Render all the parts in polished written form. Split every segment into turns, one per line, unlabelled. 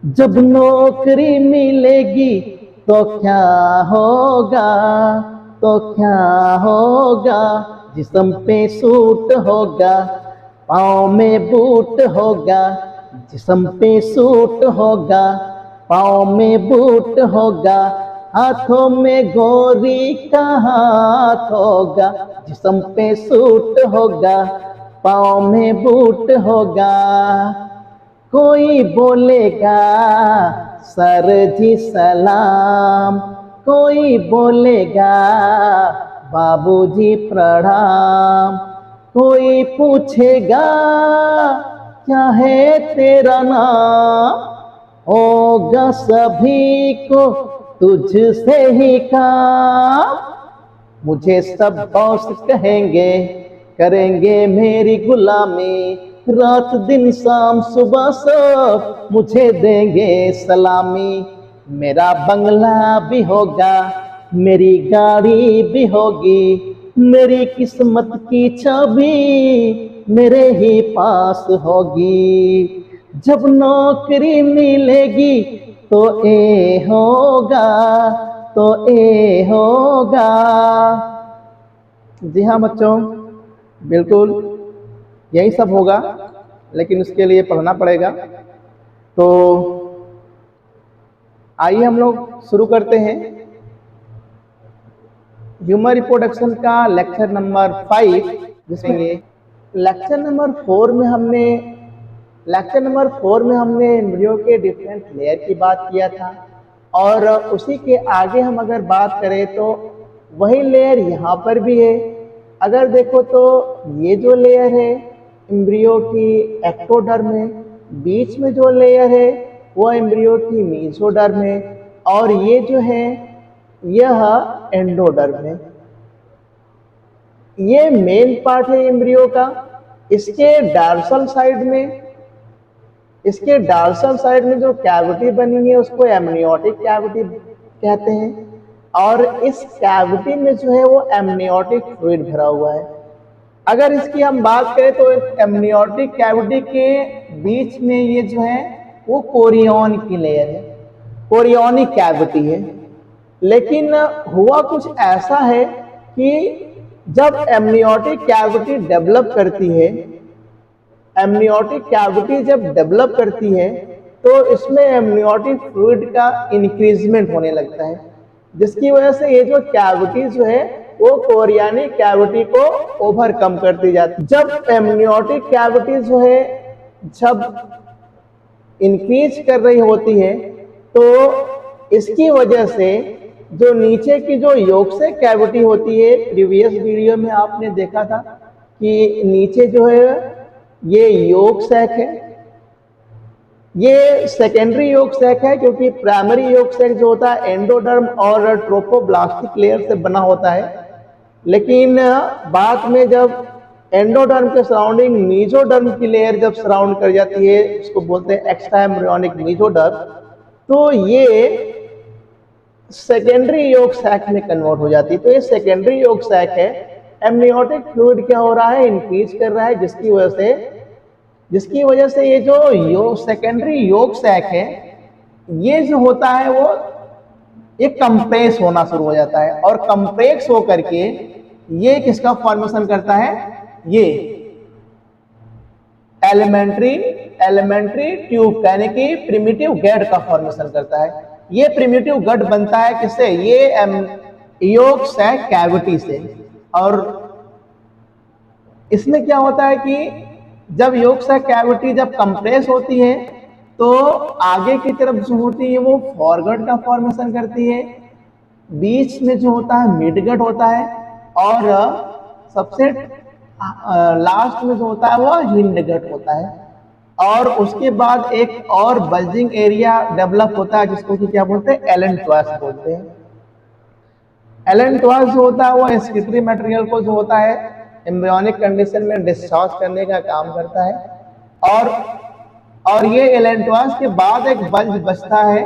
जब नौकरी मिलेगी तो क्या होगा, तो क्या होगा। जिस्म पे सूट होगा, पाँव में बूट होगा। जिस्म पे सूट होगा, पाँव में बूट होगा। हाथों में गोरी का हाथ होगा। जिस्म पे सूट होगा, पाँव में बूट होगा। कोई बोलेगा सर जी सलाम, कोई बोलेगा बाबूजी प्रणाम। कोई पूछेगा क्या है तेरा नाम, होगा सभी को तुझसे ही काम। मुझे सब बॉस कहेंगे, करेंगे मेरी गुलामी। रात दिन शाम सुबह सब मुझे देंगे सलामी। मेरा बंगला भी होगा, मेरी गाड़ी भी होगी। मेरी किस्मत की चाबी मेरे ही पास होगी। जब नौकरी मिलेगी तो ए होगा, तो ए होगा। जी हाँ बच्चों, बिल्कुल यही सब होगा, लेकिन उसके लिए पढ़ना पड़ेगा। तो आइए हम लोग शुरू करते हैं ह्यूमन रिप्रोडक्शन का लेक्चर नंबर 5, जिसमें लेक्चर नंबर 4 में हमने एम्ब्रियो के डिफरेंट लेयर की बात किया था। और उसी के आगे हम अगर बात करें तो वही लेयर यहाँ पर भी है। अगर देखो तो ये जो लेयर है एम्ब्रियो की एक्टोडर्म है, बीच में जो लेयर है वो एम्ब्रियो की मेसोडर्म है, और ये जो है यह एंडोडर्म है। ये मेन पार्ट है एम्ब्रियो का। इसके डार्सल साइड में जो कैविटी बनी है उसको एमनियोटिक कैविटी कहते हैं। और इस कैविटी में जो है वो एमनियोटिक फ्लूइड भरा हुआ है। अगर इसकी हम बात करें तो एमनियोटिक कैविटी के बीच में ये जो है वो कोरियन की लेयर है, कोरियोनिक कैविटी है। लेकिन हुआ कुछ ऐसा है कि जब एमनियोटिक कैविटी डेवलप करती है, एमनियोटिक कैविटी जब डेवलप करती है तो इसमें एमनियोटिक फ्लूइड का इंक्रीजमेंट होने लगता है, जिसकी वजह से ये जो कैविटी जो है वो कोरियोनिक कैविटी को ओवरकम करती जाती है। जब एमनियोटिक कैविटी जो है जब इंक्रीज कर रही होती है तो इसकी वजह से जो नीचे की जो योगसेक कैविटी होती है, प्रीवियस वीडियो में आपने देखा था कि नीचे जो है ये योगसेक है, ये सेकेंडरी योगसेक है, क्योंकि प्राइमरी योगसेक जो होता है एंडोडर्म और ट्रोपोब्लास्टिक लेयर से बना होता है। लेकिन बाद में जब एंडोडर्म के सराउंडिंग मेसोडर्म की लेयर जब सराउंड कर जाती है, उसको बोलते हैं एक्स्ट्रा एम्ब्रियोनिक मेसोडर्म, तो ये सेकेंडरी योगसेक में कन्वर्ट हो जाती है। तो ये सेकेंडरी योगसेक है। एमनियोटिक फ्लूइड क्या हो रहा है, इंक्रीज कर रहा है, जिसकी वजह से ये जो सेकेंडरी योगसेक है ये जो होता है वो ये कंप्रेस होना शुरू हो जाता है, और कंप्रेस हो करके ये किसका फॉर्मेशन करता है, ये एलिमेंट्री ट्यूब यानी कि प्रिमिटिव गैड का फॉर्मेशन करता है। ये प्रिमिटिव गट बनता है किससे, ये योगसेक कैविटी से। और इसमें क्या होता है कि जब योगसेक कैविटी जब कंप्रेस होती है तो आगे की तरफ जो होती है वो फॉरगट का फॉर्मेशन करती है, बीच में जो होता है मिडगट होता है, और सबसे लास्ट में जो होता है वो हिंडगट होता है। और उसके बाद एक और बल्जिंग एरिया डेवलप होता है जिसको कि क्या बोलते हैं, एलेंट्रॉस बोलते हैं। एलेंट्रॉस जो होता है वो एक्सक्रीटरी मटेरियल को जो होता है एम्ब्रियोनिक कंडीशन में डिस्चार्ज करने का काम करता है। और ये एलेंट्रॉस के बाद एक बल्ज बचता है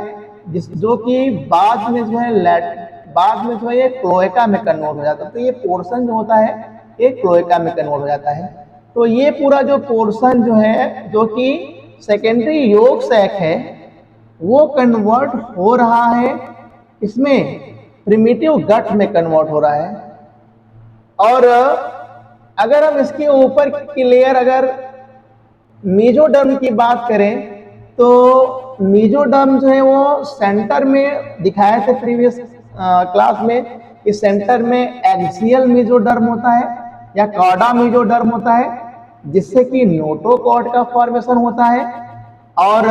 जो कि बाद में जो है ये क्लोएका में कन्वर्ट हो जाता है। तो ये पोर्शन जो होता है ये क्लोएका में कन्वर्ट हो जाता है। तो ये पूरा जो पोर्शन जो है जो कि सेकेंडरी योगसेक है, वो कन्वर्ट हो रहा है इसमें प्रिमिटिव गट में कन्वर्ट हो रहा है। और अगर हम इसके ऊपर की लेयर अगर मेसोडर्म की बात करें तो मेसोडर्म जो है वो सेंटर में दिखाए थे प्रीवियस क्लास में कि सेंटर में एक्सियल मेसोडर्म होता है या कॉर्डा मेसोडर्म होता है, जिससे कि नोटोकॉर्ड का फॉर्मेशन होता है। और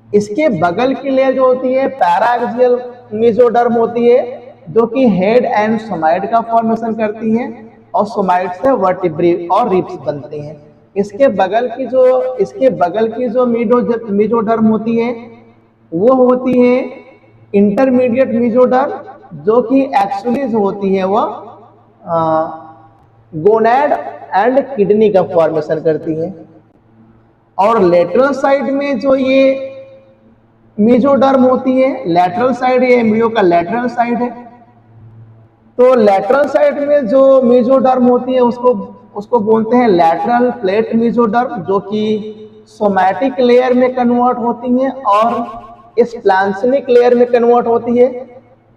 इसके बगल की लेयर जो होती है पैराएक्सियल मेसोडर्म होती है, जो कि हेड एंड सोमाइड का फॉर्मेशन करती है और सोमाइड से वर्टिब्रे और रिब्स बनते हैं। इसके बगल की जो मेसोडर्म होती है वो होती है इंटरमीडिएट मेसोडर्म, जो कि एक्चुअली जो होती है वो गोनैड एंड किडनी का फॉर्मेशन करती है। और लेटरल साइड में जो ये मेसोडर्म होती है, लेटरल साइड, ये एम्ब्रियो का लेटरल साइड है। तो लेटरल साइड में जो मेसोडर्म होती है उसको बोलते हैं लैटरल प्लेट मेसोडर्म, जो कि सोमैटिक लेयर में कन्वर्ट होती है और इस प्लांसनिक लेयर में कन्वर्ट होती है।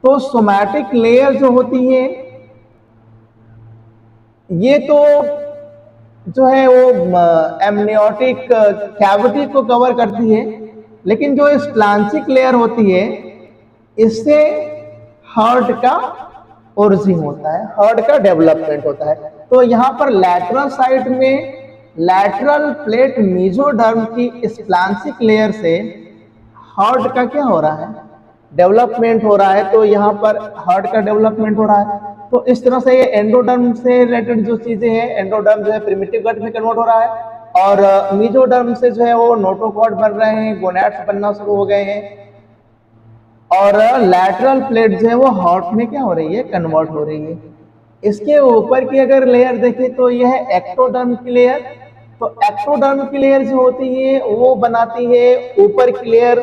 तो सोमैटिक लेयर जो होती है ये तो जो है वो एमनियोटिक कैविटी को कवर करती है, लेकिन जो इस प्लांसिक लेयर होती है इससे हार्ट का ओरिजिन होता है, हार्ट का डेवलपमेंट होता है। तो यहाँ पर लैटरल साइड में लैटरल प्लेट मेसोडर्म की इस प्लांसिक लेयर से हार्ट का क्या हो रहा है, डेवलपमेंट हो रहा है। तो यहाँ पर हार्ट का डेवलपमेंट हो रहा है। तो इस तरह से ये एंडोडर्म से रिलेटेड जो चीजें हैं, एंडोडर्म जो है प्रिमिटिव गट में कन्वर्ट हो रहा है और मेसोडर्म से जो है वो नोटोकॉर्ड बन रहे हैं, गोनैड्स बनना शुरू हो गए हैं और लैटरल प्लेट जो है वो हार्ट में क्या हो रही है, कन्वर्ट हो रही है। इसके ऊपर की अगर लेयर देखें तो यह है एक्टोडर्म की लेयर। तो एक्टोडर्म की लेयर जो होती है वो बनाती है ऊपर की लेयर,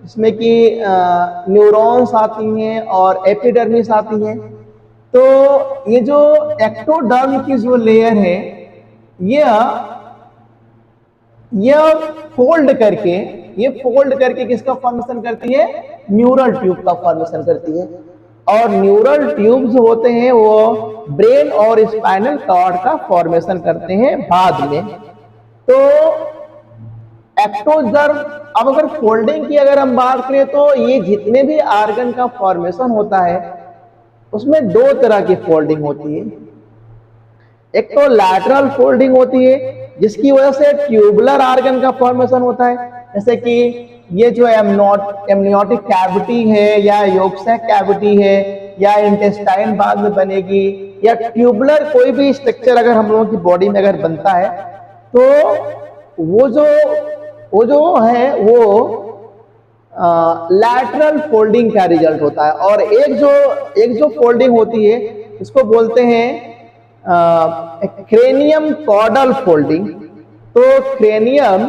जिसमें कि न्यूरॉन्स आती हैं और एपिडर्मिस आती है। तो ये जो एक्टोडर्म की जो लेयर है यह फोल्ड करके किसका फॉर्मेशन करती है, न्यूरल ट्यूब का फॉर्मेशन करती है। और न्यूरल ट्यूब जो होते हैं वो ब्रेन और स्पाइनल कॉर्ड का फॉर्मेशन करते हैं बाद में। तो एक्टोडर्म, अब अगर फोल्डिंग की अगर हम बात करें तो ये जितने भी आर्गन का फॉर्मेशन होता है उसमें दो तरह की फोल्डिंग होती है। एक तो लैटरल फोल्डिंग होती है जिसकी वजह से ट्यूबुलर आर्गन का फॉर्मेशन होता है, जैसे कि ये जो एमनियोटिक कैविटी है या योगसैक कैविटी है या इंटेस्टाइन बाद में बनेगी या ट्यूबुलर कोई भी स्ट्रक्चर अगर हम लोगों की बॉडी में अगर बनता है तो वो जो है वो लैटरल फोल्डिंग का रिजल्ट होता है। और एक जो फोल्डिंग होती है इसको बोलते हैं क्रेनियम कॉर्डल फोल्डिंग। तो क्रेनियम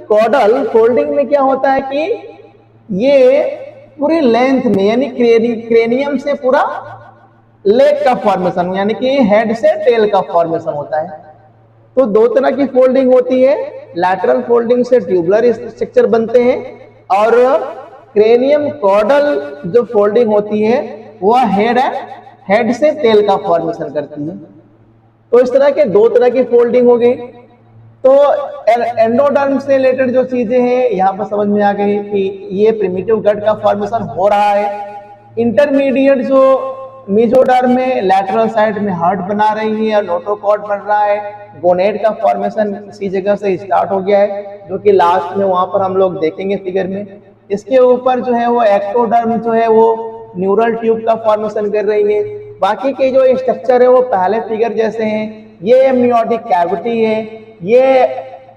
कॉर्डल फोल्डिंग में क्या होता है कि ये पूरी लेंथ में, यानी क्रेनियम से पूरा लेग का फॉर्मेशन, यानी कि हेड से टेल का फॉर्मेशन होता है। तो दो तरह की फोल्डिंग होती है, लैटरल फोल्डिंग से ट्यूबुलर स्ट्रक्चर बनते हैं और क्रेनियम कॉर्डल जो फोल्डिंग होती है वह हेड से टेल का फॉर्मेशन करती है। तो इस तरह के दो तरह की फोल्डिंग हो गई। तो एंडोडर्म से रिलेटेड जो चीजें हैं यहाँ पर समझ में आ गई कि ये प्रिमिटिव गट का फॉर्मेशन हो रहा है। इंटरमीडिएट जो मेसोडर्म में लैटरल साइड में हार्ट बना रही है और नोटोकॉर्ड बन रहा है, गोनेड का फॉर्मेशन इसी जगह से स्टार्ट हो गया है, जो कि लास्ट में वहां पर हम लोग देखेंगे फिगर में। इसके ऊपर जो है वो एक्टोडर्म जो है वो न्यूरल ट्यूब का फॉर्मेशन कर रही है। बाकी के जो स्ट्रक्चर है वो पहले फिगर जैसे हैं। ये एमनियोटिक कैविटी है, ये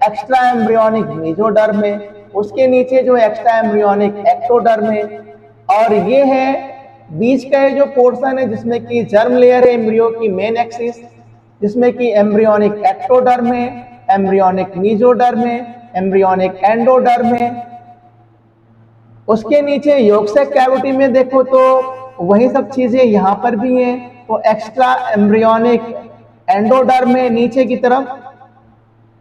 एक्स्ट्रा एम्ब्रियोनिक मेसोडर्म है, उसके नीचे जो एक्स्ट्रा एम्ब्रियोनिक एक्टोडर्म है और ये है बीच का जो पोर्शन है जिसमें कि जर्म लेयर है एम्ब्रियो की मेन एक्सिस, जिसमें कि एम्ब्रियोनिक एक्टोडर्म है, एम्ब्रियोनिक मेसोडर्म है, एम्ब्रियोनिक एंडोडर्म है। उसके नीचे योगसैक कैविटी में देखो तो वही सब चीजें यहाँ पर भी हैं। तो एक्स्ट्रा एम्ब्रियोनिक एंडोडर्म है नीचे की तरफ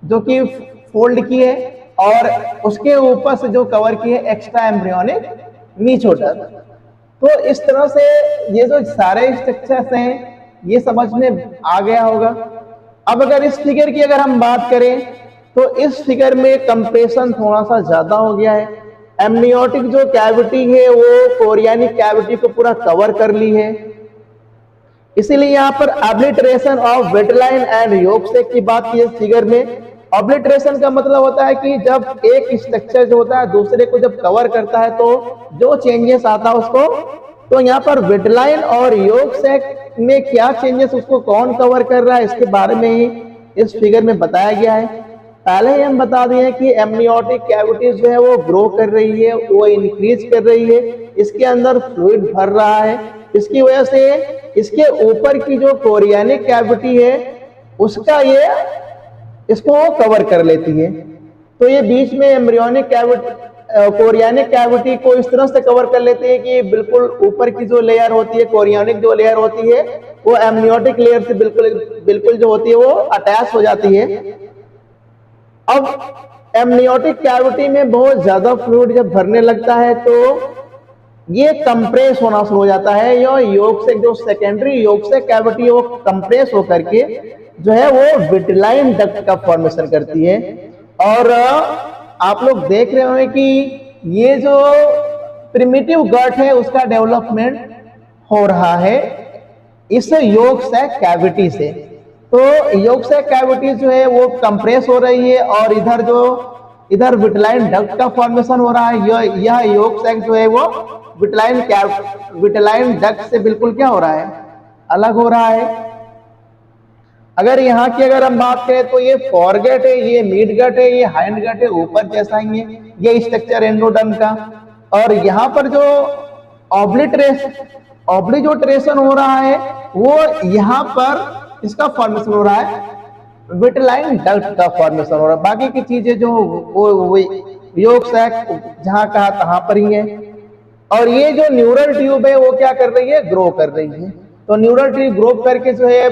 जो कि फोल्ड की है, और उसके ऊपर से जो कवर किए एक्स्ट्रा एम्ब्रियोनिक मीजोडर्म। तो इस तरह से ये जो सारे स्ट्रक्चर्स हैं ये समझ में आ गया होगा। अब अगर इस फिगर की अगर हम बात करें तो इस फिगर में कंप्रेशन थोड़ा सा ज्यादा हो गया है। एमनियोटिक जो कैविटी है वो कोरियानिक कैविटी को पूरा कवर कर ली है, इसीलिए यहाँ पर obliteration of vitelline and yolk sac की बात की है इस फिगर में। ऑब्लिटरेशन का मतलब होता है कि जब एक स्ट्रक्चर जो होता है दूसरे को जब कवर करता है तो जो चेंजेस आता है उसको, तो यहाँ पर विटलाइन और योक सैक में क्या चेंजेस उसको कौन कवर कर रहा है इसके बारे में ही इस फिगर में बताया गया है। पहले ही हम बता दिए कि एमनियोटिक कैविटी जो है वो ग्रो कर रही है, वो इंक्रीज कर रही है, इसके अंदर फ्लूइड भर रहा है, इसकी वजह से इसके ऊपर की जो कोरियानिक कैविटी है उसका ये इसको कवर कर लेती है। तो ये बीच में एम्ब्रियोनिक कैविटी कोरियानिक कैविटी को इस तरह से कवर कर लेती है कि बिल्कुल ऊपर की जो लेयर होती है, कोरियानिक जो लेयर होती है, वो एमनियोटिक लेयर से बिल्कुल जो होती है वो अटैच हो जाती है। अब एमनियोटिक कैविटी में बहुत ज्यादा फ्लूइड जब भरने लगता है तो ये कंप्रेस होना शुरू हो जाता है। योक सैक जो सेकेंडरी योक सैक कैविटी है वो कंप्रेस होकर के जो है वो विटलाइन डक्ट का फॉर्मेशन करती है। और आप लोग देख रहे होंगे कि ये जो प्रिमिटिव गट है उसका डेवलपमेंट हो रहा है इस योक सैक कैविटी से। तो योक सैक कैविटी जो है वो कंप्रेस हो रही है और इधर विटलाइन डक्ट का फॉर्मेशन हो रहा है। यह योक सैक जो है वो विटलाइन डक्ट से बिल्कुल क्या हो रहा है, अलग हो रहा है। अगर यहाँ की अगर हम बात करें तो ये फॉरगेट है, ये मिड गट है, ये हाइंड गट है, ऊपर जैसा ही है ये स्ट्रक्चर एंडोडर्म का। और यहाँ पर जो ऑब्लिटरेशन हो रहा है वो यहाँ पर इसका फॉर्मेशन हो रहा है, विटलाइन डक्ट का फॉर्मेशन हो रहा है। बाकी की चीजें जो वो योक सैक जहां कहा तहां पर ही है। और ये जो न्यूरल ट्यूब है वो क्या कर रही है, ग्रो कर रही है। तो न्यूरल ट्यूब ग्रो करके जो है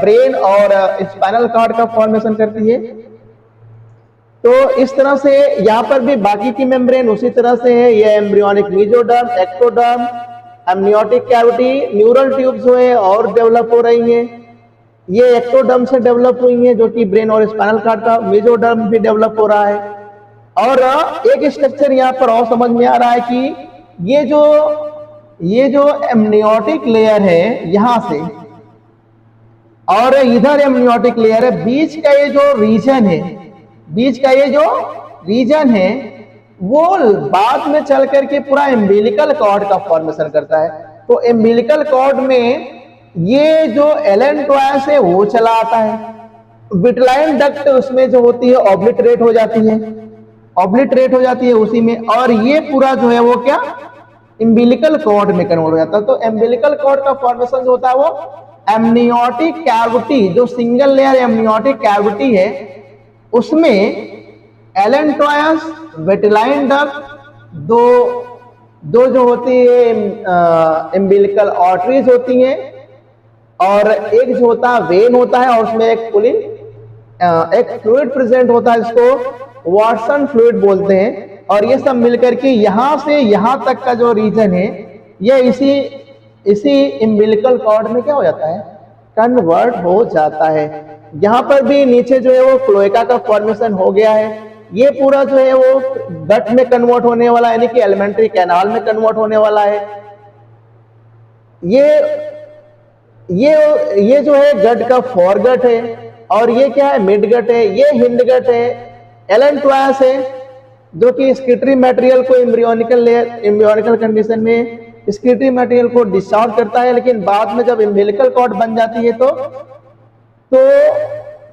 ब्रेन और स्पाइनल कॉर्ड का फॉर्मेशन करती है। तो इस तरह से यहाँ पर भी बाकी की मेम्ब्रेन उसी तरह से है। ये embryonic mesoderm, ectoderm, amniotic cavity, neural tube जो है और डेवलप हो रही है। ये एक्टोडर्म से डेवलप हुई है जो कि ब्रेन और स्पाइनल कॉर्ड का, मेजोडर्म भी डेवलप हो रहा है। और एक स्ट्रक्चर यहाँ पर और समझ में आ रहा है कि ये जो एमनियोटिक लेयर है यहां से और इधर एमनियोटिक लेयर है, बीच का ये जो रीजन है वो बाद में चल करके पूरा एम्बिलिकल कॉर्ड का फॉर्मेशन करता है। तो एम्बिलिकल कॉर्ड में ये जो एलेंट्रोयस है वो चला आता है, विटलाइन डक्ट उसमें जो होती है ऑब्लिटरेट हो जाती है उसी में। और ये पूरा जो है वो क्या एम्बिलिकल कॉर्ड में कन्वर्ट हो जाता है। तो एम्बिलिकल कॉर्ड का फॉर्मेशन जो होता है वो एमनियोटिक कैविटी, जो सिंगल लेयर एमनियोटिक कैविटी है उसमें एलेंट्रोयस, विटलाइन डक्ट, दो जो होती है एम्बिलिकल आर्टरीज होती हैं और एक जो होता है वेन होता है और उसमें एक फ्लूइड प्रेजेंट होता है जिसको वाटसन फ्लूइड बोलते हैं। और ये सब मिलकर के यहां से यहां तक का जो रीजन है ये इसी एम्बिलिकल कॉर्ड में क्या हो जाता है, कन्वर्ट हो जाता है। यहाँ पर भी नीचे जो है वो क्लोएका का फॉर्मेशन हो गया है। ये पूरा जो है वो गट में कन्वर्ट होने वाला है, यानी कि एलिमेंट्री कैनाल में कन्वर्ट होने वाला है। ये जो है गट का फोरगट है और ये क्या है, मिड गट है, ये हिंड गट है, एलेंट्रोयस है जो कि स्किटरी मटेरियल को एम्ब्रियोनिकल कंडीशन में स्किटरी मटेरियल को डिस्चार्ज करता है। लेकिन बाद में जब एम्बिलिकल कॉर्ड बन जाती है तो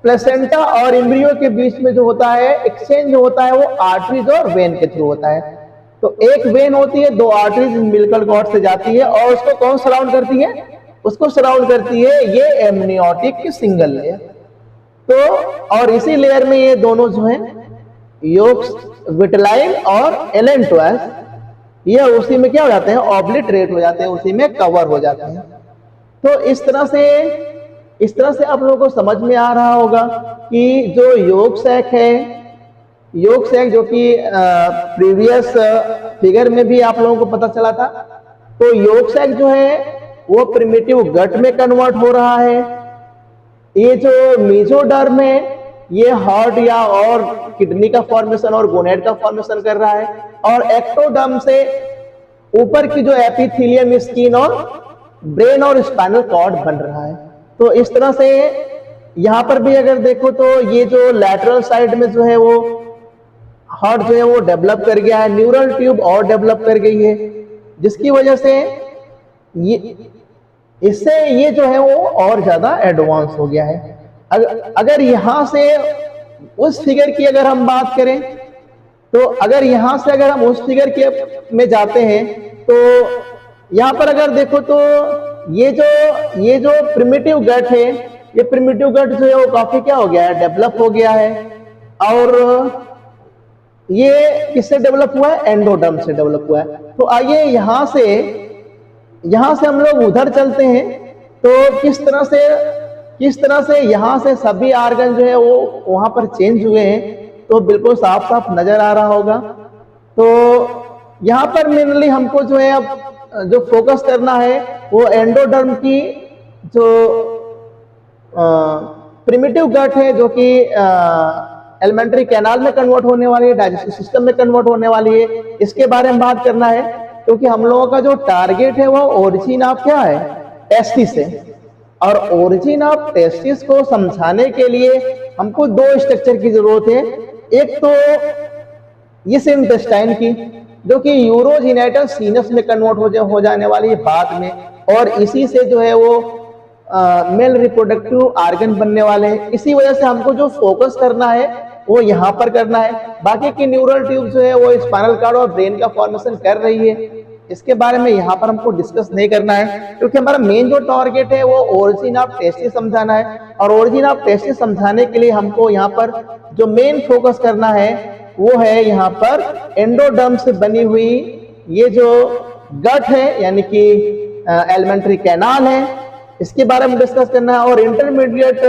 प्लेसेंटा और एम्ब्रियो के बीच में जो होता है एक्सचेंज जो होता है वो आर्टरीज और वेन के थ्रू होता है। तो एक वेन होती है, दो आर्टरीज एम्बिलिकल कॉर्ड से जाती है और उसको कौन सराउंड करती है, उसको सराउंड करती है ये एमनियोटिक की सिंगल लेयर। तो और इसी लेयर में ये दोनों जो है योक्स, विटलाइन और एलेंट्रोयस, ये उसी में क्या हो जाते हैं, ऑब्लिटरेट हो जाते हैं, उसी में कवर हो जाते हैं। तो इस तरह से आप लोगों को समझ में आ रहा होगा कि जो योक सैक है योग सैक जो कि प्रीवियस फिगर में भी आप लोगों को पता चला था। तो योग सैक जो है वो प्रिमिटिव गट में कन्वर्ट हो रहा है। ये जो मेसोडर्म है ये हार्ट या और किडनी का फॉर्मेशन और गोनेड का फॉर्मेशन कर रहा है, और एक्टोडर्म से ऊपर की जो एपिथेलियम स्किन और ब्रेन और स्पाइनल कॉर्ड बन रहा है। तो इस तरह से यहां पर भी अगर देखो तो ये जो लैटरल साइड में जो है वो हार्ट जो है वो डेवलप कर गया है, न्यूरल ट्यूब और डेवलप कर गई है, जिसकी वजह से ये इससे ये जो है वो और ज्यादा एडवांस हो गया है। अगर यहां से उस फिगर की अगर हम बात करें तो अगर यहां से अगर हम उस फिगर के में जाते हैं तो यहां पर अगर देखो तो ये जो प्रिमिटिव गट है, ये प्रिमिटिव गट जो है वो काफी क्या हो गया है, डेवलप हो गया है। और ये किससे डेवलप हुआ है, एंडोडर्म से डेवलप हुआ है। तो आइए यहां से हम लोग उधर चलते हैं। तो किस तरह से यहां से सभी आर्गन जो है वो वहां पर चेंज हुए हैं, तो बिल्कुल साफ साफ नजर आ रहा होगा। तो यहां पर मेनली हमको जो है अब जो फोकस करना है वो एंडोडर्म की जो प्रिमिटिव गट है, जो कि एलिमेंट्री कैनाल में कन्वर्ट होने वाली है, डाइजेस्टिव सिस्टम में कन्वर्ट होने वाली है, इसके बारे में बात करना है। क्योंकि हम लोगों का जो टारगेट है वो ओरिजिन ऑफ क्या है, टेस्टिस है। और ओरिजिन ऑफ टेस्टिस को समझाने के लिए हमको दो स्ट्रक्चर की जरूरत है। एक तो इस इंटेस्टाइन की जो कि यूरोजीनेटल सीनस में कन्वर्ट हो जाने वाली है बाद में, और इसी से जो है वो मेल रिप्रोडक्टिव आर्गन बनने वाले हैं। इसी वजह से हमको जो फोकस करना है वो यहाँ पर करना है। बाकी की न्यूरल ट्यूब जो है वो स्पाइनल कॉर्ड और ब्रेन का फॉर्मेशन कर रही है, इसके बारे में यहाँ पर हमको डिस्कस नहीं करना है, क्योंकि हमारा मेन जो टारगेट है वो ओरिजिन ऑफ टेस्टिस समझाना है। और ओरिजिन ऑफ टेस्टिस समझाने के लिए हमको यहाँ पर जो मेन फोकस करना है वो है यहाँ पर एंडोडर्म से बनी हुई ये जो गट है, यानी कि एलिमेंट्री कैनाल है, इसके बारे में डिस्कस करना है। और इंटरमीडिएट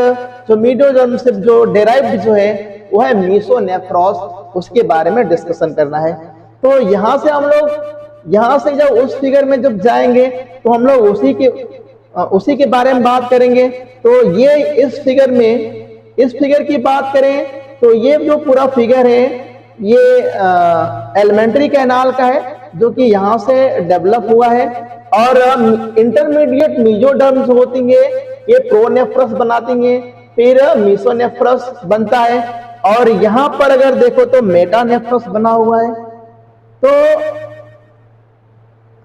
जो मेसोडर्म से जो डेराइव्ड जो है वो है मेसोनेफ्रॉस, उसके बारे में डिस्कशन करना है। तो यहाँ से जब उस फिगर में जब जाएंगे तो हम लोग उसी के बारे में बात करेंगे। तो ये इस फिगर की बात करें तो ये जो पूरा फिगर है ये एलिमेंट्री कैनाल का है, जो कि यहाँ से डेवलप हुआ है। और इंटरमीडिएट मेसोडर्म जो होती है ये प्रोनेफ्रस बनाती है, फिर मेसोनेफ्रस बनता है, और यहाँ पर अगर देखो तो मेटानेफ्रस बना हुआ है। तो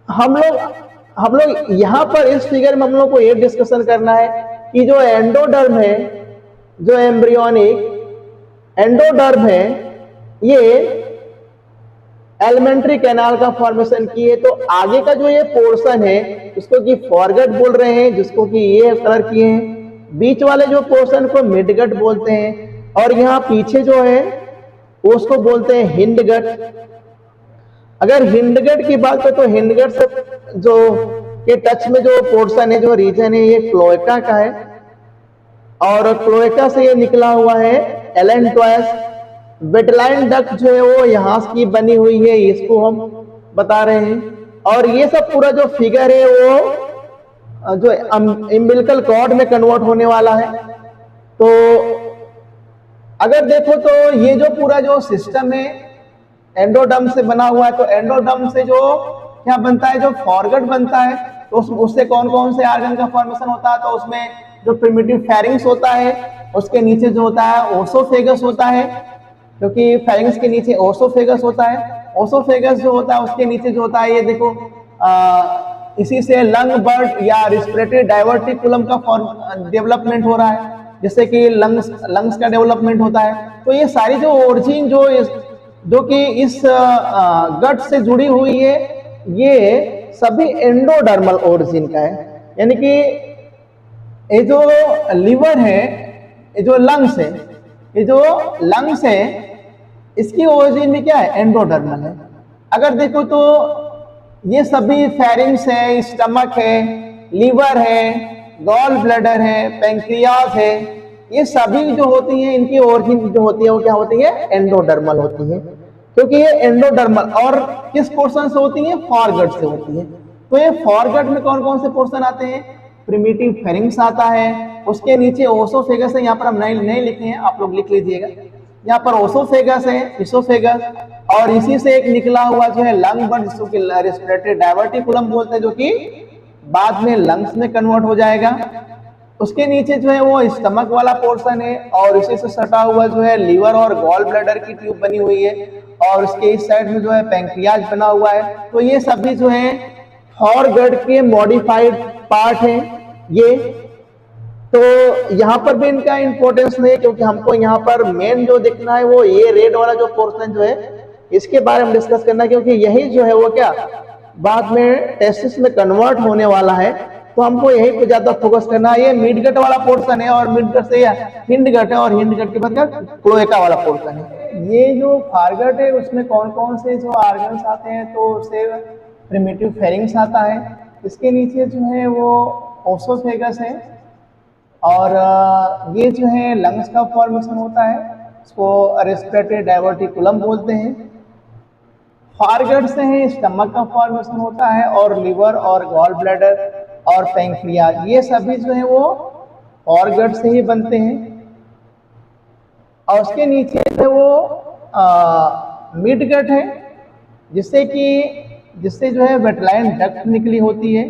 हम लोग यहाँ पर इस फिगर में हम लोग को ये डिस्कशन करना है कि जो एंडोडर्म है, जो एम्ब्रियोनिक एंडोडर्म है, ये एलिमेंट्री कैनाल का फॉर्मेशन की है। तो आगे का जो ये पोर्शन है उसको कि फॉरगट बोल रहे हैं, जिसको कि ये कलर किए हैं। बीच वाले जो पोर्शन को मिडगट बोलते हैं, और यहाँ पीछे जो है उसको बोलते हैं हिंडगट। अगर हिंडगट की बात करें तो हिंडगट से जो के टच में जो पोर्शन है, जो रीजन है, ये क्लोएका का है, और क्लोएका से ये निकला हुआ है एलेंटोइस। वेटलाइन डक्ट जो है वो यहाँ की बनी हुई है, इसको हम बता रहे हैं। और ये सब पूरा जो फिगर है वो जो अम्बिलिकल कॉर्ड में कन्वर्ट होने वाला है। तो अगर देखो तो ये जो पूरा जो सिस्टम है एंडोडर्म से बना हुआ है। तो एंडोडर्म से जो क्या बनता है, जो फॉरगट बनता है, तो उससे कौन कौन से आर्गन का फॉर्मेशन होता है। तो उसमें जो प्रिमिटिव फेरिंग्स होता है, उसके नीचे जो होता है ओसोफेगस होता है, क्योंकि फेरिंग्स के नीचे ओसोफेगस होता है। ओसोफेगस जो होता है उसके नीचे जो होता है ये देखो इसी से लंग बर्ड या रिस्पिरेटरी डाइवर्टिकुलम का डेवलपमेंट हो रहा है, जिससे कि लंग्स का डेवलपमेंट होता है। तो ये सारी जो ओरिजिन जो कि इस गट से जुड़ी हुई है, ये सभी एंडोडर्मल ओरिजिन का है। यानी कि ये जो लीवर है, ये जो लंग्स है, इसकी ओरिजिन भी क्या है, एंडोडर्मल है। अगर देखो तो ये सभी फेरिंग्स है, स्टमक है, लीवर है, गॉल ब्लैडर है, पैंक्रियाज है, ये सभी जो होती हैं इनकी ओरिजिन जो होती है वो क्या होती है, एंडोडर्मल होती है, क्योंकि ये एंडोडर्मल और किस पोर्शन से होती है, फॉरगट से होती है। तो ये फॉरगट में कौन कौन से पोर्शन आते हैं, प्रिमिटिव फेरिंग्स आता है, उसके नीचे ओसोफेगस है, यहाँ पर हम नहीं लिखे हैं, आप लोग लिख लीजिएगा, यहाँ पर ओसोफेगस है, इसोफेगस, और इसी से एक निकला हुआ जो है लंग बर्ड, जिसको कि रेस्पिरेटरी डायवर्टिकुलम बोलते हैं, जो कि बाद में लंग्स में कन्वर्ट हो जाएगा। उसके नीचे जो है वो स्टमक वाला पोर्शन है, और इसी से सटा हुआ जो है लीवर और गॉल ब्लैडर की ट्यूब बनी हुई है, और उसके इस साइड में जो है पैंक्रियाज बना हुआ है। तो ये सभी जो है फॉरगट के मॉडिफाइड पार्ट हैं ये। तो यहाँ पर भी इनका इंपॉर्टेंस नहीं है, क्योंकि हमको यहाँ पर मेन जो दिखना है वो ये रेड वाला जो पोर्शन जो है इसके बारे में डिस्कस करना है, क्योंकि यही जो है वो क्या बाद में टेस्टिस में कन्वर्ट होने वाला है। तो हमको यही पे ज्यादा फोकस करना है। ये मिडगट वाला पोर्शन है, और मिडगट से हिंडगट है, और हिंडगट के बाद क्लोएका वाला पोर्शन है। ये जो फॉरगट है उसमें कौन कौन से जो ऑर्गन्स आते हैं, तो उससे प्रिमिटिव फेरिंग्स आता है, इसके नीचे जो है वो ओसोफेगस है, और ये जो है लंग्स का फॉर्मेशन होता है, इसको रेस्पिरेटरी डायवर्टिकुलम बोलते हैं। फॉरगट से है स्टमक का फॉर्मेशन होता है, और लिवर और गॉल ब्लैडर और पैंक्रियाज, ये सभी जो है वो फॉरगट से ही बनते हैं। और उसके नीचे जो है वो मिडगट है, जिससे जो है वेटलाइन डक्ट निकली होती है।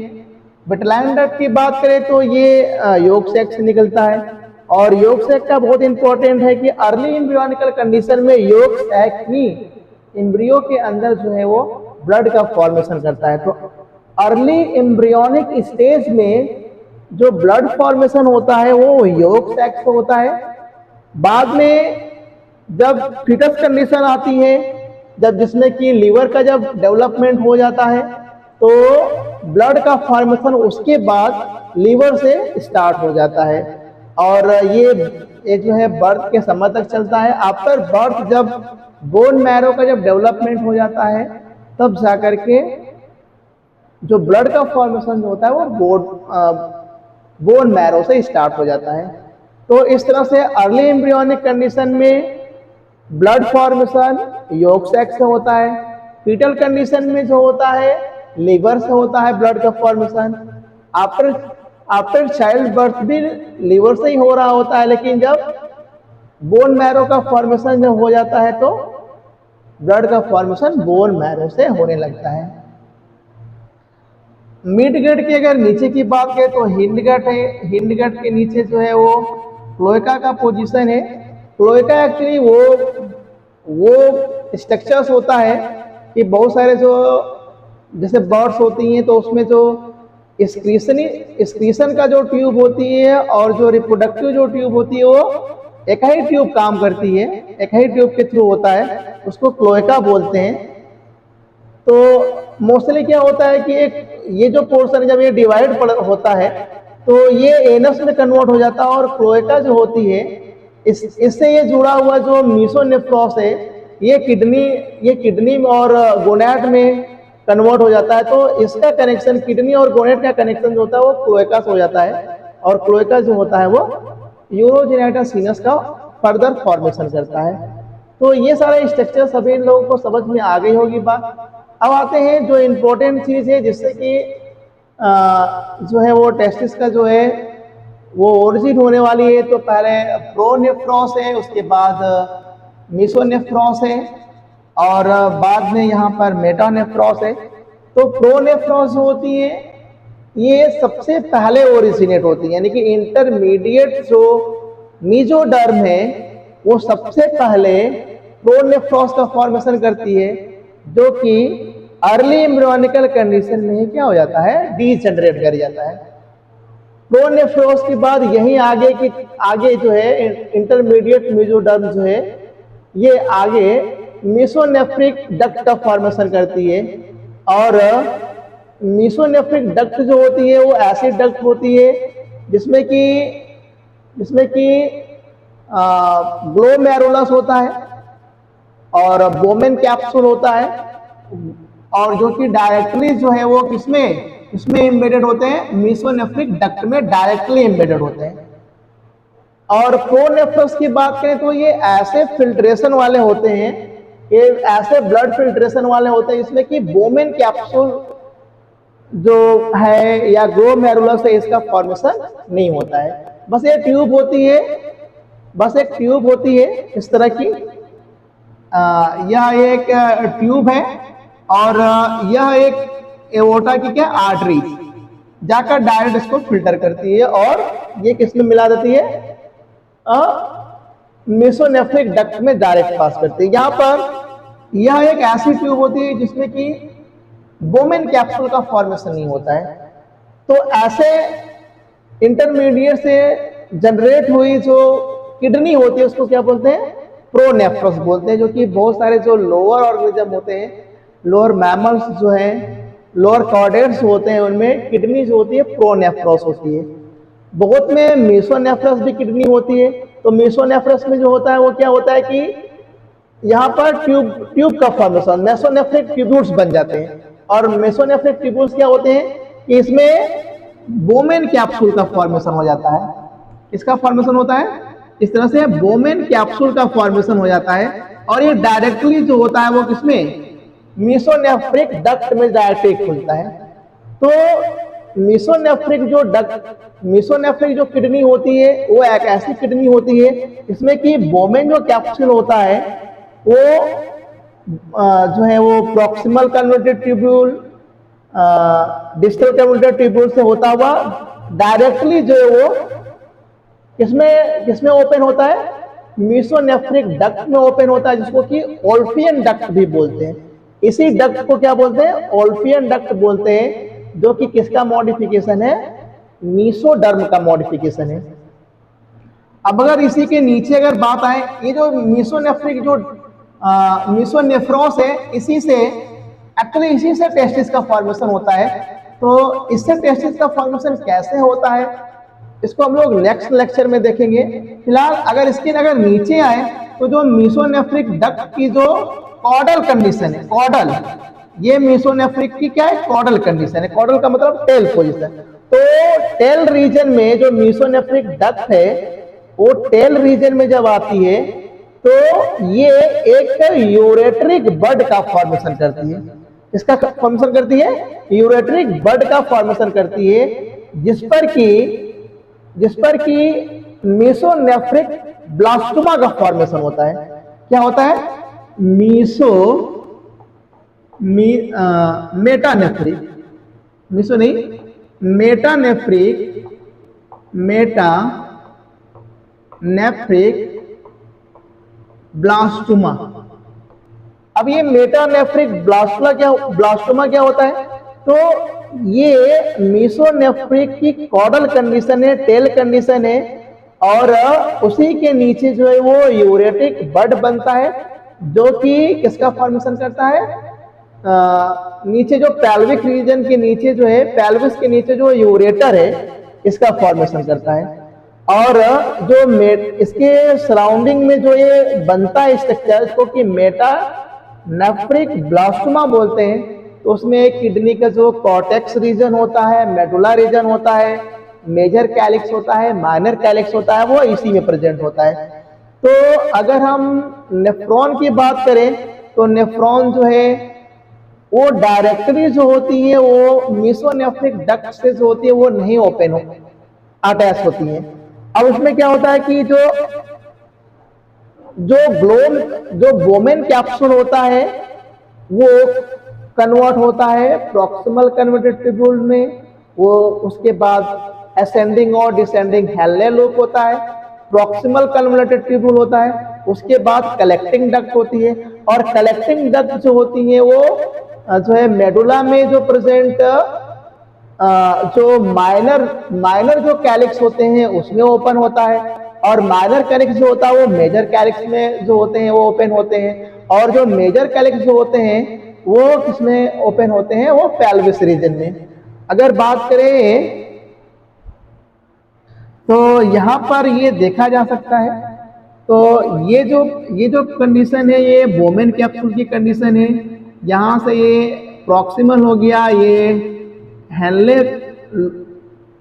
वेटलाइन डक्ट की बात करें तो ये योग सैक से निकलता है, और योग सैक का बहुत इंपॉर्टेंट है कि अर्ली एम्ब्रियोनिकल कंडीशन में योग सैक ही एम्ब्रियो के अंदर जो है वो ब्लड का फॉर्मेशन करता है। तो अर्ली एम्ब्रियोनिक स्टेज में जो ब्लड फॉर्मेशन होता है वो योग सैक से होता है। बाद में जब फीटस कंडीशन आती है, जब जिसमें कि लीवर का जब डेवलपमेंट हो जाता है, तो ब्लड का फॉर्मेशन उसके बाद लीवर से स्टार्ट हो जाता है, और ये जो है बर्थ के समय तक चलता है। आफ्टर बर्थ जब बोन मैरो का जब डेवलपमेंट हो जाता है, तब जाकर के जो ब्लड का फॉर्मेशन जो होता है वो बोन मैरो से स्टार्ट हो जाता है। तो इस तरह से अर्ली एम्ब्रियोनिक कंडीशन में ब्लड फॉर्मेशन योग सैक से होता है। फीटल कंडीशन में जो होता है लीवर से होता है ब्लड का फॉर्मेशन। आफ्टर चाइल्ड बर्थ भी लीवर से ही हो रहा होता है, लेकिन जब बोन मैरो का फॉर्मेशन जब हो जाता है तो ब्लड का फॉर्मेशन बोन मैरो से होने लगता है। मिडगट की अगर नीचे की बात करें तो हिंडगट है। हिंडगट के नीचे जो है वो क्लोएका का पोजीशन है। क्लोएका एक्चुअली वो स्ट्रक्चर्स होता है कि बहुत सारे जो जैसे बर्ड्स होती हैं तो उसमें जो एक्सक्रीशन का जो ट्यूब होती है और जो रिप्रोडक्टिव जो ट्यूब होती है वो एक ही ट्यूब काम करती है, एक ही ट्यूब के थ्रू होता है, उसको क्लोएका बोलते हैं। तो मोस्टली क्या होता है कि एक ये जो पोर्शन जब ये डिवाइड होता है तो ये एनस में कन्वर्ट हो जाता है, और क्लोएका जो होती है इससे ये जुड़ा हुआ जो मीसोनेफ्रॉस है ये किडनी और गोनैड में कन्वर्ट हो जाता है। तो इसका कनेक्शन किडनी और गोनैड का कनेक्शन जो होता है वो क्लोएका से हो जाता है, और क्लोएका जो होता है वो यूरोजेनिटा सीनस का फर्दर फॉर्मेशन करता है। तो ये सारे स्ट्रक्चर सभी लोगों को समझ में आ गई होगी बात। अब आते हैं जो इम्पोर्टेंट चीज़ है जिससे कि जो है वो टेस्टिस का जो है वो ओरिजिन होने वाली है। तो पहले प्रोनेफ्रॉस है, उसके बाद मीसोनेफ्रॉस है, और बाद में यहाँ पर मेटानेफ्रॉस है। तो प्रोनेफ्रॉस जो होती है ये सबसे पहले ओरिजिनेट होती है, यानी कि इंटरमीडिएट जो मीजोडर्म है वो सबसे पहले प्रोनेफ्रॉस का फॉर्मेशन करती है, जो कि अर्ली एम्ब्रियोनिकल कंडीशन में ही क्या हो जाता है, डीजनरेट कर जाता है। प्रोनेफ्रॉस के बाद यही आगे जो है इंटरमीडिएट मीजोडर्म जो है ये आगे मीसोनेफ्रिक डक्ट का फॉर्मेशन करती है, और मीसोनेफ्रिक डक्ट जो होती है वो ऐसी डक्ट होती है जिसमें कि ग्लोमेरुलस होता है और बोमेन कैप्सूल होता है, और जो कि डायरेक्टली जो है वो किसमें एम्बेडेड होते हैं, मीसोनेफ्रिक डक्ट में डायरेक्टली एम्बेडेड होते हैं। और प्रोनेफ्रस की बात करें तो ये ऐसे फिल्ट्रेशन वाले होते हैं, ये ऐसे ब्लड फिल्ट्रेशन वाले होते हैं जिसमें कि बोमेन कैप्सूल जो है या ग्लोमेरुलस है इसका फॉर्मेशन नहीं होता है। बस ये ट्यूब होती है, बस एक ट्यूब होती है इस तरह की। यह एक ट्यूब है और यह एक एओर्टा की क्या आर्टरी जाकर डायरेक्ट इसको फिल्टर करती है और ये किसमें मिला देती है, मेसोनेफ्रिक डक्ट में डायरेक्ट पास करती है। यहाँ पर यह एक ऐसी ट्यूब होती है जिसमें कि बोमेन कैप्सूल का फॉर्मेशन नहीं होता है। तो ऐसे इंटरमीडिएट से जनरेट हुई जो किडनी होती है उसको क्या बोलते हैं, प्रोनेफ्रस बोलते हैं, जो कि बहुत सारे जो लोअर ऑर्गेनिज्म होते हैं, लोअर मैमल्स जो हैं, लोअर कॉर्डेट्स होते हैं, उनमें किडनी जो होती है प्रोनेफ्रस होती है। बहुत में मेसोनेफ्रस भी किडनी होती है। तो मेसोनेफ्रस में जो होता है वो क्या होता है कि यहाँ पर ट्यूब का फॉर्मेशन, मेसोनेफ्रिक ट्यूब्यूल्स बन जाते हैं। और मेसोनेफ्रिक ट्यूब्यूल्स क्या होते हैं कि इसमें बोमेन कैप्सूल का फॉर्मेशन हो जाता है। इसका फॉर्मेशन होता है इस तरह से, बोमेन कैप्सूल का फॉर्मेशन हो जाता है और ये डायरेक्टली जो होता है वो किसमें, मेसोनेफ्रिक डक्ट में डायरेक्टली खुलता है। तो मेसोनेफ्रिक जो डक्ट, मेसोनेफ्रिक जो किडनी होती है वो एक ऐसी किडनी होती है इसमें कि बोमेन जो कैप्सूल होता है वो जो है वो proximal converted tubule, distal converted tubule से होता हुआ डायरेक्टली जो है वो किसमें ओपन होता है, मेसोनेफ्रिक डक्ट में ओपन होता है, जिसको कि ओल्फियन डक्ट भी बोलते हैं। इसी डक्ट को क्या बोलते हैं, ओल्फियन डक्ट बोलते हैं, जो कि किसका मॉडिफिकेशन है, मीसोडर्म का मॉडिफिकेशन है। अब अगर इसी के नीचे अगर बात आए, ये जो मेसोनेफ्रिक जो मेसोनेफ्रॉस है, इसी से टेस्टिस का फॉर्मेशन होता है। तो इससे टेस्टिस का फॉर्मेशन कैसे होता है इसको हम लोग नेक्स्ट लेक्चर में देखेंगे। फिलहाल अगर इसके नीचे आए तो जो मेसोनेफ्रिक डक्ट की जो कॉडल कंडीशन है, कॉडल, ये मेसोनेफ्रिक की क्या है, कॉडल कंडीशन है। कॉडल का मतलब टेल पोजीशन। तो टेल रीजन में जो मेसोनेफ्रिक डक्ट है वो टेल रीजन में जब आती है तो ये एक यूरेट्रिक बड का फॉर्मेशन करती है। इसका फॉर्मेशन करती है, यूरेट्रिक बड का फॉर्मेशन करती है, जिस पर कि मेसोनेफ्रिक ब्लास्टोमा का फॉर्मेशन होता है। क्या होता है, मेटानेफ्रिक, मिसो नहीं, मेटानेफ्रिक ब्लास्टोमा। अब ये मेटानेफ्रिक ब्लास्टोमा क्या होता है, तो ये मेसोनेफ्रिक की कॉडल कंडीशन है, टेल कंडीशन है, और उसी के नीचे जो है वो यूरेटिक बड बनता है, जो कि किसका फॉर्मेशन करता है, नीचे जो पेल्विक रीजन के नीचे जो है, पेल्विस के नीचे जो यूरेटर है, इसका फॉर्मेशन करता है। और जो इसके सराउंडिंग में जो ये बनता है स्ट्रक्चर, इसको कि मेटानेफ्रिक ब्लास्टोमा बोलते हैं। तो उसमें एक किडनी का जो कॉर्टेक्स रीजन होता है, मेडुला रीजन होता है, मेजर कैलिक्स होता है, माइनर कैलिक्स होता है, वो इसी में प्रेजेंट होता है। तो अगर हम नेफ्रॉन की बात करें तो नेफ्रॉन जो है वो डायरेक्टली जो होती है वो मेसोनेफ्रिक डक्ट से जो होती है वो नहीं ओपन अटैच होती है। अब उसमें क्या होता है कि जो बोमेन कैप्सूल होता है वो कन्वर्ट होता है प्रॉक्सिमल कन्वर्टेड ट्यूब्यूल में, वो उसके बाद असेंडिंग और डिसेंडिंग हेल्ले लूप होता है, प्रॉक्सिमल कन्वर्टेड ट्यूब्यूल होता है, उसके बाद कलेक्टिंग डक्ट होती है, और कलेक्टिंग डक्ट जो होती है वो जो है मेडुला में जो प्रेजेंट जो माइनर जो कैलिक्स होते हैं उसमें ओपन होता है, और माइनर कैलिक्स जो होता है वो मेजर कैलिक्स में जो होते हैं वो ओपन होते हैं, और जो मेजर कैलिक्स जो होते हैं वो किसमें ओपन होते हैं, वो पेल्विस रीजन में। अगर बात करें तो यहाँ पर ये देखा जा सकता है, तो ये जो कंडीशन है ये बोमेन कैप्सूल की कंडीशन है। यहाँ से ये प्रॉक्सिमल हो गया, ये हेनले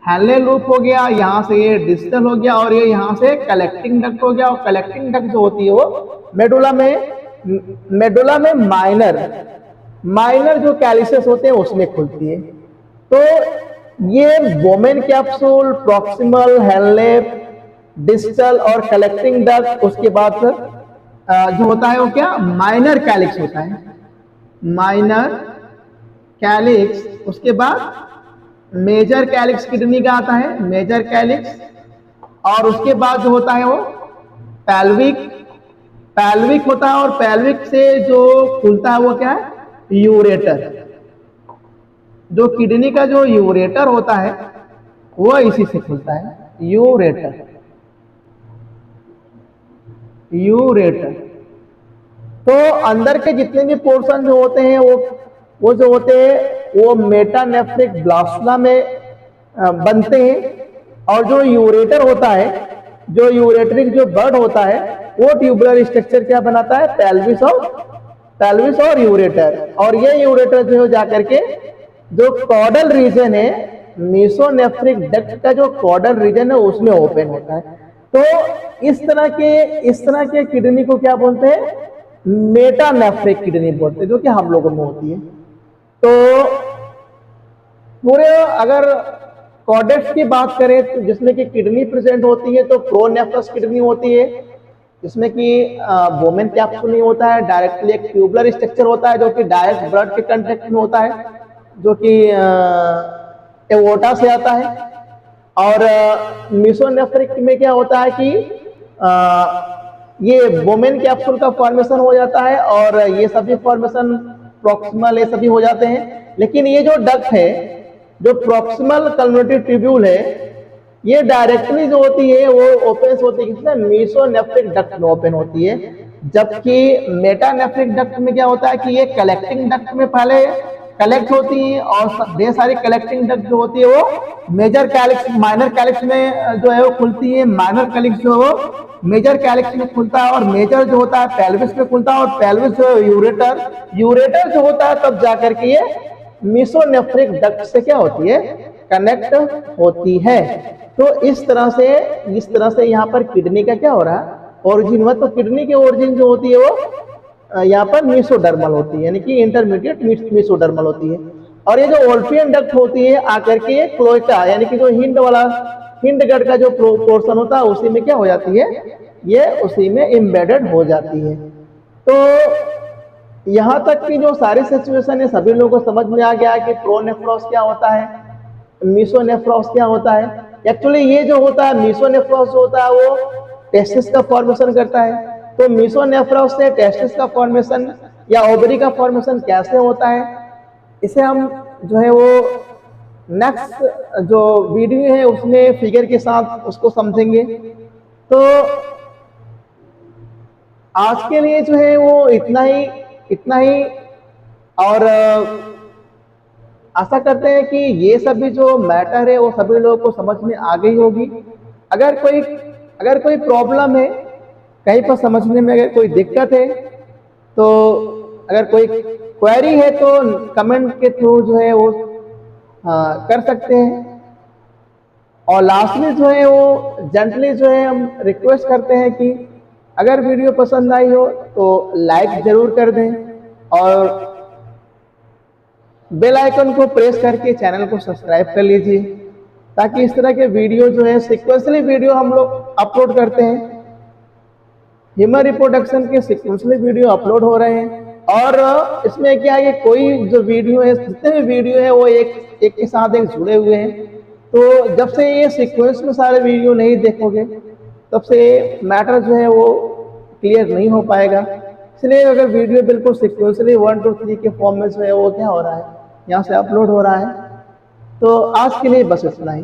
हेनले लूप हो गया, यहाँ से ये डिस्टल हो गया, और ये यहाँ से कलेक्टिंग डक्ट हो गया। और कलेक्टिंग डक्ट जो होती है वो मेडुला में माइनर जो कैलिसेस होते हैं उसमें खुलती है। तो ये Bowman capsule, proximal, Henle, distal और कलेक्टिंग डक्ट, उसके बाद फिर जो होता है वो क्या, माइनर कैलिक्स होता है, माइनर कैलिक्स। उसके बाद मेजर कैलिक्स किडनी का आता है, मेजर कैलिक्स। और उसके बाद जो होता है वो पैल्विक होता है, और पैल्विक से जो खुलता है वो क्या है, यूरेटर। जो किडनी का जो यूरेटर होता है वो इसी से खुलता है, यूरेटर। तो अंदर के जितने भी पोर्शन जो होते हैं वो जो होते हैं वो मेटानेफ्रिक ब्लास्टुला में बनते हैं। और जो यूरेटर होता है, जो यूरेटरिक जो बर्ड होता है, वो ट्यूबुलर स्ट्रक्चर क्या बनाता है, पेल्विस और यूरेटर। और ये यूरेटर जो जाकर के जो कॉडल रीजन है, मेसोनेफ्रिक डक्ट का जो कॉडल रीजन है उसमें ओपन होता है। तो इस तरह के किडनी को क्या बोलते हैं, मेटानेफ्रिक किडनी बोलते हैं, जो कि हम लोगों में होती है। तो पूरे अगर कॉर्डेट्स की बात करें तो जिसमें कि किडनी प्रेजेंट होती है, तो प्रोनेफ्रस किडनी होती है, जिसमें कि वोमेन कैप्सूल नहीं होता है, डायरेक्टली एक ट्यूबुलर स्ट्रक्चर होता है जो कि डायरेक्ट ब्लड के कंटेक्ट में होता है, जो कि एवोटा से आता है। और मेसोनेफ्रिक में क्या होता है कि ये वोमेन कैप्सूल का फॉर्मेशन हो जाता है, और ये सभी फॉर्मेशन प्रॉक्सिमल ये सभी हो जाते हैं। लेकिन ये जो डक्ट है, जो प्रॉक्सिमल कल्मोनेटरी ट्यूब्यूल है, ये डायरेक्टली जो होती है वो ओपन होती है किसमें, मेसोनेफ्रिक डक्ट में ओपन होती है। जबकि मेटानेफ्रिक डक्ट में क्या होता है कि ये कलेक्टिंग डक्ट में पहले कलेक्ट होती है, और ढेर सारी कलेक्टिंग डक्ट जो होती है वो मेजर कैलिक्स, माइनर कैलिक्स में जो है वो खुलती है। माइनर कैलिक्स जो है वो मेजर कैलिक्स में खुलता है, और मेजर जो होता है पेल्विस में खुलता है, और पेल्विस जो है यूरेटर जो होता है तब जाकर के ये मेसोनेफ्रिक डक्ट से क्या होती है, कनेक्ट होती है। तो इस तरह से यहाँ पर किडनी का क्या हो रहा है, ओरिजिन हुआ। तो किडनी की ओरिजिन जो होती है वो यहाँ पर मेसोडर्मल होती है, यानी कि इंटरमीडिएट मेसोडर्मल होती है। और ये जो ओल्फियन डक्ट होती है आकर के ये क्लोएका, यानी कि जो हिंड गट का जो पोर्शन होता है उसी में क्या हो जाती है, ये उसी में एम्बेडेड हो जाती है। तो यहाँ तक की जो सारी सिचुएशन है सभी लोगों को समझ में आ गया कि प्रोनेफ्रॉस क्या होता है, मेसोनेफ्रॉस क्या होता है। एक्चुअली ये जो होता है मेसोनेफ्रॉस जो होता है वो टेस्टिस का फॉर्मेशन करता है। तो मेसोनेफ्रॉस से टेस्टिस का फॉर्मेशन या ओवरी का फॉर्मेशन कैसे होता है, इसे हम जो है वो नेक्स्ट जो वीडियो है उसमें फिगर के साथ उसको समझेंगे। तो आज के लिए जो है वो इतना ही। और आशा करते हैं कि ये सभी जो मैटर है वो सभी लोगों को समझ में आ गई होगी। अगर कोई प्रॉब्लम है, कहीं पर समझने में अगर कोई दिक्कत है, तो अगर कोई क्वेरी है तो कमेंट के थ्रू जो है वो कर सकते हैं। और लास्टली जो है वो जेंटली जो है हम रिक्वेस्ट करते हैं कि अगर वीडियो पसंद आई हो तो लाइक जरूर कर दें, और बेल आइकन को प्रेस करके चैनल को सब्सक्राइब कर लीजिए, ताकि इस तरह के वीडियो जो है सिक्वेंसली वीडियो हम लोग अपलोड करते हैं। ह्यूमन रिप्रोडक्शन के सिक्वेंसली वीडियो अपलोड हो रहे हैं। और इसमें क्या है कि कोई जो वीडियो है, जितने भी वीडियो है वो एक के साथ एक जुड़े हुए हैं। तो जब से ये सीक्वेंस में सारे वीडियो नहीं देखोगे तब से मैटर जो है वो क्लियर नहीं हो पाएगा। इसलिए अगर वीडियो बिल्कुल सिक्वेंसली 1 2 3 के फॉर्म में जो है वो क्या हो रहा है, यहाँ से अपलोड हो रहा है। तो आज के लिए बस इतना ही।